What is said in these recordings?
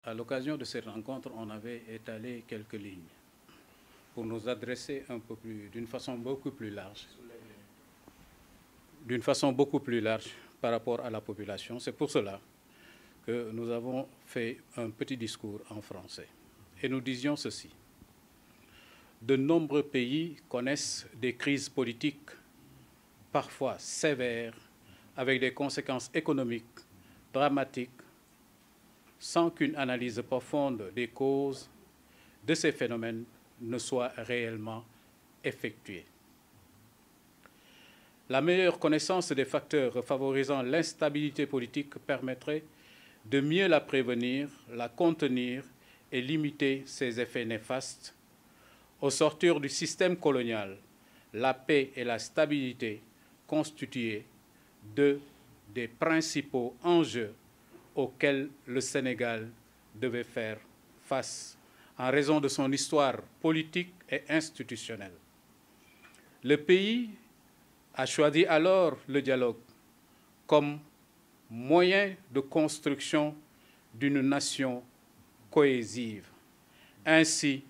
À l'occasion de cette rencontre, on avait étalé quelques lignes pour nous adresser d'une façon beaucoup plus large par rapport à la population. C'est pour cela que nous avons fait un petit discours en français. Et nous disions ceci. De nombreux pays connaissent des crises politiques parfois sévères, avec des conséquences économiques dramatiques, sans qu'une analyse profonde des causes de ces phénomènes ne soit réellement effectuée. La meilleure connaissance des facteurs favorisant l'instabilité politique permettrait de mieux la prévenir, la contenir et limiter ses effets néfastes. Au sortir du système colonial, la paix et la stabilité constituaient deux des principaux enjeux auxquels le Sénégal devait faire face en raison de son histoire politique et institutionnelle. Le pays a choisi alors le dialogue comme moyen de construction d'une nation cohésive. Ainsi,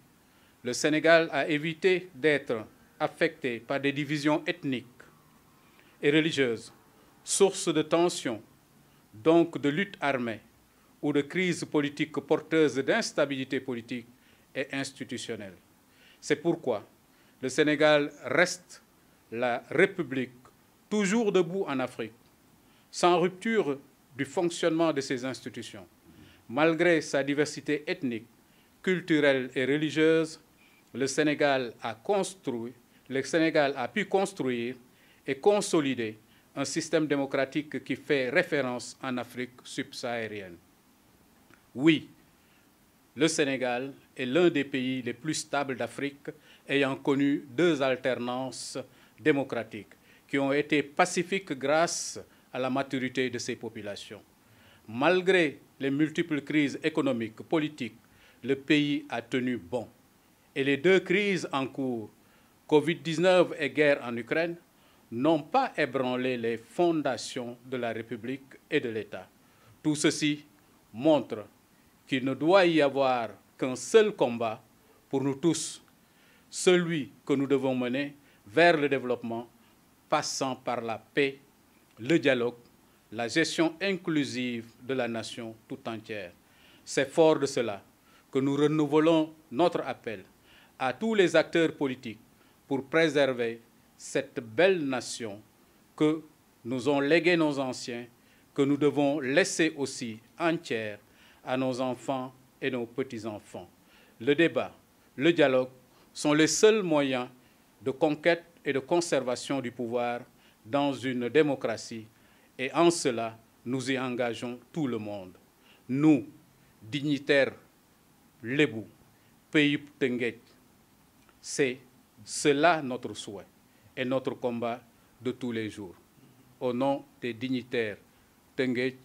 le Sénégal a évité d'être affecté par des divisions ethniques et religieuses, source de tensions, donc de luttes armées ou de crises politiques porteuses d'instabilité politique et institutionnelle. C'est pourquoi le Sénégal reste la République toujours debout en Afrique, sans rupture du fonctionnement de ses institutions. Malgré sa diversité ethnique, culturelle et religieuse, le Sénégal a pu construire et consolider un système démocratique qui fait référence en Afrique subsaharienne. Oui, le Sénégal est l'un des pays les plus stables d'Afrique, ayant connu deux alternances démocratiques qui ont été pacifiques grâce à la maturité de ses populations. Malgré les multiples crises économiques, politiques, le pays a tenu bon. Et les deux crises en cours, Covid-19 et guerre en Ukraine, n'ont pas ébranlé les fondations de la République et de l'État. Tout ceci montre qu'il ne doit y avoir qu'un seul combat pour nous tous, celui que nous devons mener vers le développement, passant par la paix, le dialogue, la gestion inclusive de la nation tout entière. C'est fort de cela que nous renouvelons notre appel à tous les acteurs politiques pour préserver cette belle nation que nous ont léguée nos anciens, que nous devons laisser aussi entière à nos enfants et nos petits-enfants. Le débat, le dialogue sont les seuls moyens de conquête et de conservation du pouvoir dans une démocratie, et en cela, nous y engageons tout le monde. Nous, dignitaires Lébou, pays Tenguet, c'est cela notre souhait et notre combat de tous les jours. Au nom des dignitaires Tenguet,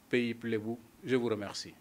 pays Lébou, je vous remercie.